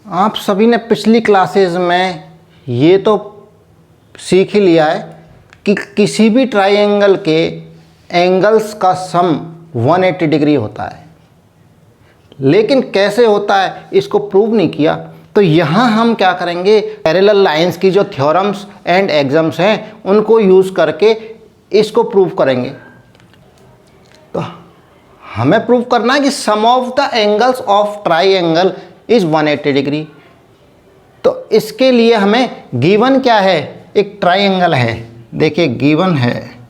आप सभी ने पिछली क्लासेस में ये तो सीख ही लिया है कि किसी भी ट्राइंगल के एंगल्स का सम 180 डिग्री होता है, लेकिन कैसे होता है इसको प्रूव नहीं किया। तो यहाँ हम क्या करेंगे, पैरेलल लाइंस की जो थ्योरम्स एंड एग्जाम्स हैं उनको यूज़ करके इसको प्रूव करेंगे। तो हमें प्रूव करना है कि sum of the angles of triangle is 180 degree. तो इसके लिए हमें गिवन क्या है, एक ट्राइंगल है, देखिए गिवन है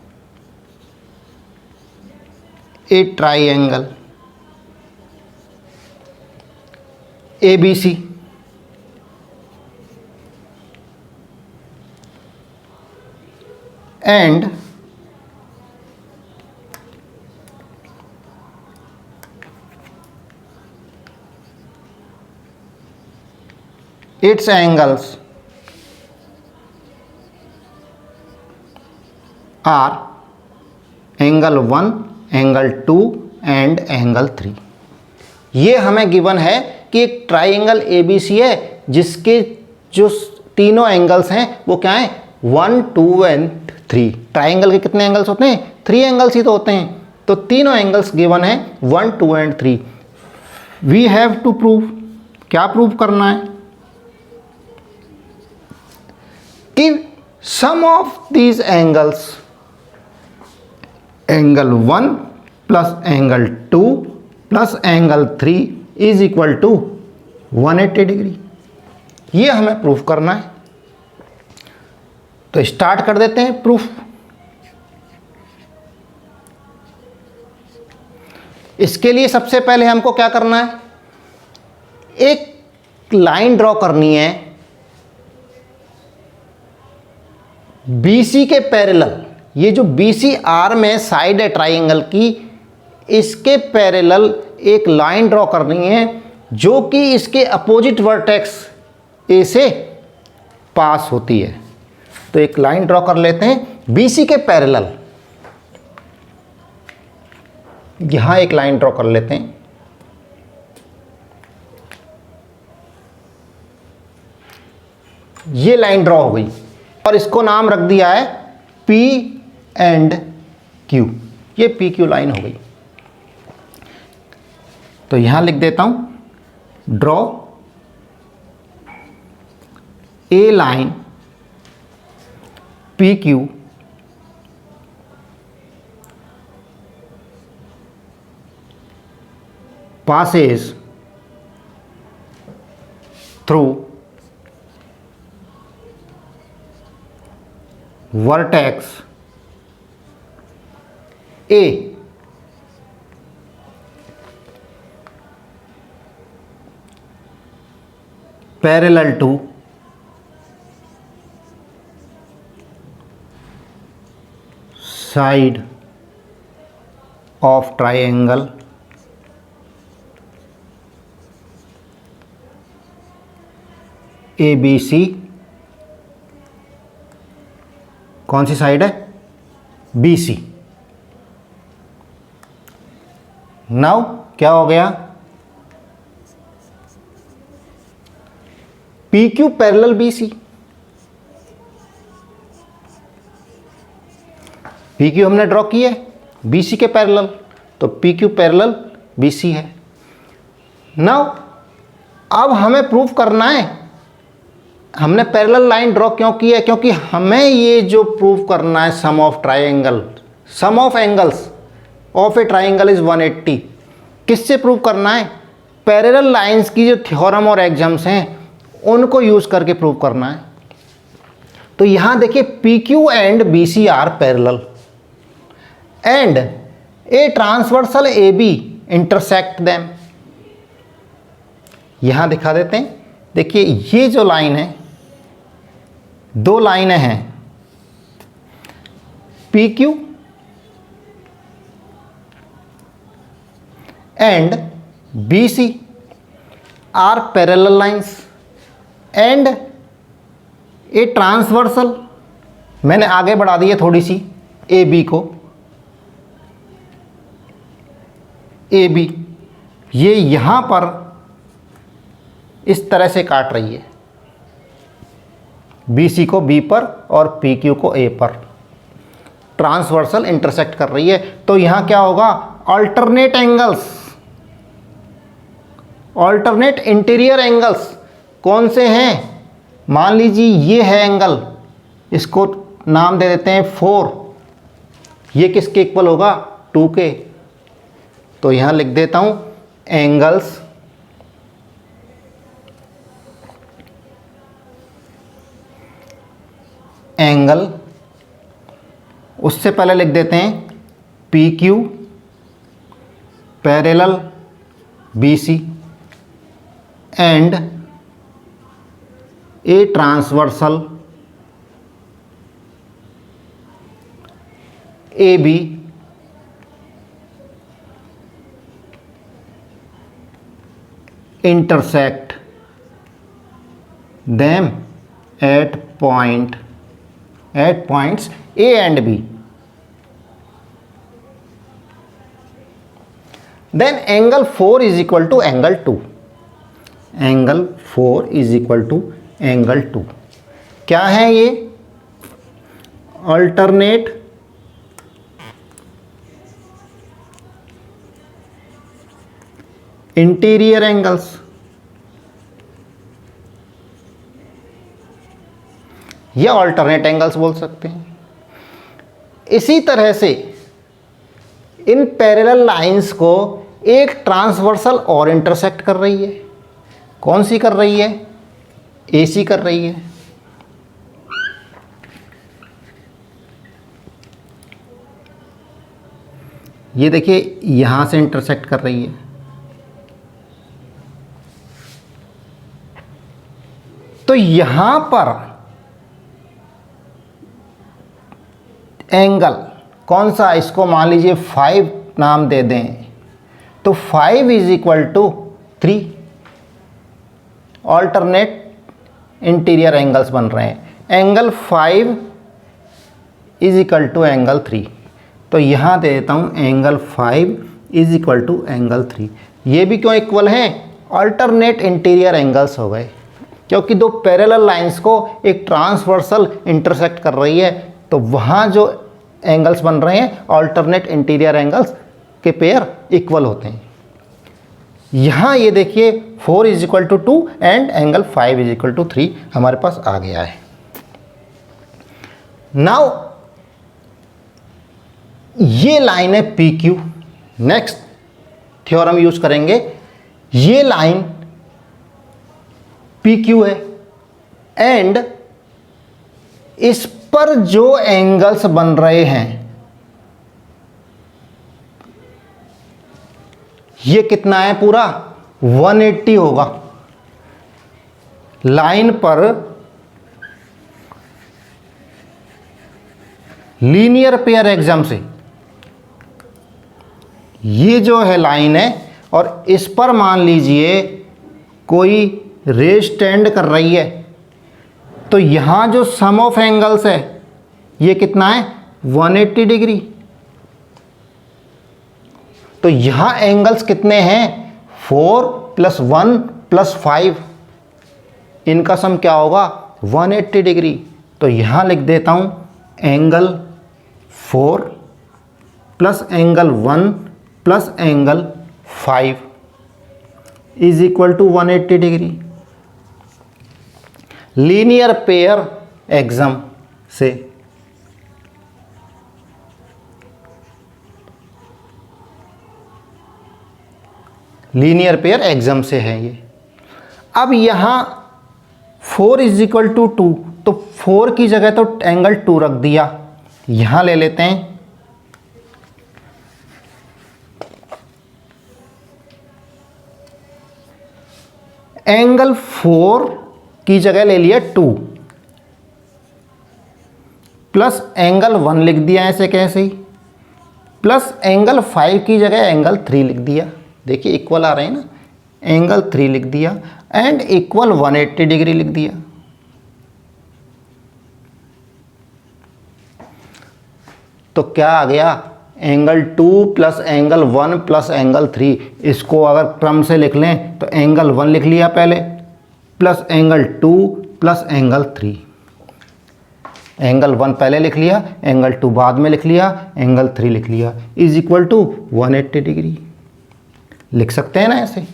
ए triangle ABC and its angles are angle 1, angle 2 and angle 3। ये हमें गिवन है कि एक ट्राइंगल ABC है जिसके जो तीनों एंगल्स हैं वो क्या हैं, 1, 2 एंड 3। ट्राइंगल के कितने एंगल्स होते हैं, 3 एंगल्स ही तो होते हैं। तो तीनों एंगल्स गिवन है 1, 2 and 3। We have to prove, क्या प्रूव करना है कि sum of these angles, angle 1 plus angle 2 plus angle 3 is equal to 180 degree. ये हमें प्रूफ करना है। तो स्टार्ट कर देते हैं प्रूफ। इसके लिए सबसे पहले हमको क्या करना है, एक लाइन ड्रॉ करनी है BC के पैरेलल। ये जो BC आर्म में साइड है ट्राइंगल की, इसके पैरेलल एक लाइन ड्रॉ करनी है जो कि इसके अपोजिट वर्टेक्स A से पास होती है। तो एक लाइन ड्रॉ कर लेते हैं BC के पैरेलल। यहां एक लाइन ड्रॉ कर लेते हैं। ये लाइन ड्रॉ हो गई और इसको नाम रख दिया है P एंड Q। ये PQ लाइन हो गई। तो यहां लिख देता हूं, draw a line PQ passes through vertex A parallel to side of triangle ABC। कौन सी साइड है, BC। नाउ क्या हो गया, PQ पैरेलल BC। PQ हमने ड्रॉ की है BC के पैरेलल, तो PQ पैरेलल BC है। नाउ अब हमें प्रूफ करना है, हमने पैरेलल लाइन ड्रॉ क्यों की है, क्योंकि हमें ये जो प्रूफ करना है sum of triangle, sum of angles of a triangle is 180। किससे प्रूव करना है, पैरेलल लाइंस की जो थ्योरम और एग्जाम्स हैं उनको यूज करके प्रूव करना है। तो यहां देखिए PQ and BC are parallel and a transversal AB intersect them. यहां दिखा देते हैं, देखिए ये जो लाइन है, दो लाइनें हैं PQ and BC are parallel lines and a transversal, मैंने आगे बढ़ा दी है थोड़ी सी AB को, AB ये यहां पर इस तरह से काट रही है, BC को B पर और PQ को A पर, ट्रांसवर्सल इंटरसेक्ट कर रही है। तो यहाँ क्या होगा, alternate angles, alternate interior angles कौन से हैं? मान लीजिए ये है एंगल, इसको नाम दे देते हैं 4, ये किसके इक्वल होगा? 2 के। तो यहाँ लिख देता हूँ एंगल्स एंगल, उससे पहले लिख देते हैं PQ parallel BC and A transversal AB intersect them at points A and B. Then angle 4 is equal to angle 2. Angle 4 is equal to angle 2. क्या है ये? Alternate interior angles. या अल्टरनेट एंगल्स बोल सकते हैं। इसी तरह से इन पैरेलल लाइंस को एक ट्रांसवर्सल और इंटरसेक्ट कर रही है। कौन सी कर रही है? AC कर रही है। ये देखिए यहां से इंटरसेक्ट कर रही है। तो यहां पर एंगल कौन सा? इसको मान लीजिए 5 नाम दे दें, तो 5 is equal to 3। Alternate interior angles बन रहे हैं। Angle 5 is equal to angle 3। तो यहाँ दे देता हूँ angle 5 is equal to angle 3। ये भी क्यों इक्वल हैं? अल्टरनेट इंटीरियर एंगल्स हो गए, क्योंकि दो पैरेलल लाइंस को एक ट्रांसवर्सल इंटरसेक्ट कर रही है। तो वहाँ जो एंगल्स बन रहे हैं अल्टरनेट इंटीरियर एंगल्स के पेयर इक्वल होते हैं। यहाँ ये देखिए 4 is equal to 2 and angle 5 is equal to 3 हमारे पास आ गया है। नाउ ये लाइन है PQ। नेक्स्ट थ्योरम यूज करेंगे। ये लाइन PQ है एंड इस पर जो एंगल्स बन रहे हैं ये कितना है? पूरा 180 होगा। लाइन पर लीनियर पेयर एग्जाम से ये जो है लाइन है और इस पर मान लीजिए कोई रे स्टैंड कर रही है, तो यहाँ जो सम ऑफ एंगल्स है ये कितना है? 180 डिग्री। तो यहाँ एंगल्स कितने हैं? 4 + 1 + 5, इनका सम क्या होगा? 180 डिग्री। तो यहाँ लिख देता हूँ angle 4 + angle 1 + angle 5 is equal to 180 degree. Linear pair axiom से लीनियर पेयर एग्जाम से है ये। अब यहाँ 4 इज इक्वल टू 2, तो 4 की जगह तो एंगल 2 रख दिया। यहाँ ले लेते हैं एंगल 4 की जगह ले लिया 2 प्लस एंगल 1 लिख दिया ऐसे कैसे ही, प्लस एंगल 5 की जगह एंगल 3 लिख दिया। देखिए इक्वल आ रहे हैं ना, एंगल 3 लिख दिया एंड इक्वल 180 डिग्री लिख दिया। तो क्या आ गया? Angle 2 plus angle 1 plus angle 3। इसको अगर क्रम से लिख लें तो एंगल 1 लिख लिया पहले, plus angle 2 plus angle 3। Angle 1 पहले लिख लिया, एंगल 2 बाद में लिख लिया, एंगल 3 लिख लिया, इज इक्वल टू 180 डिग्री। लिख सकते हैं ना ऐसे।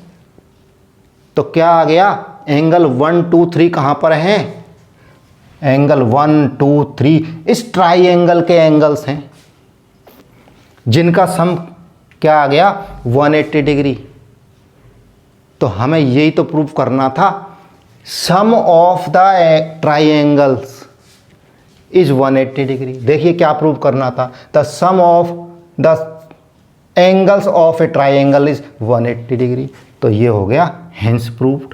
तो क्या आ गया, एंगल 1 2 3 कहाँ पर हैं? एंगल 1 2 3 इस ट्राइएंगल के एंगल्स हैं जिनका सम क्या आ गया, 180 डिग्री। तो हमें यही तो प्रूव करना था, sum of the triangles is 180 degree. देखिए क्या प्रूव करना था, the sum of the angles of a triangle is 180 degree. तो ये हो गया हेंस प्रूव्ड।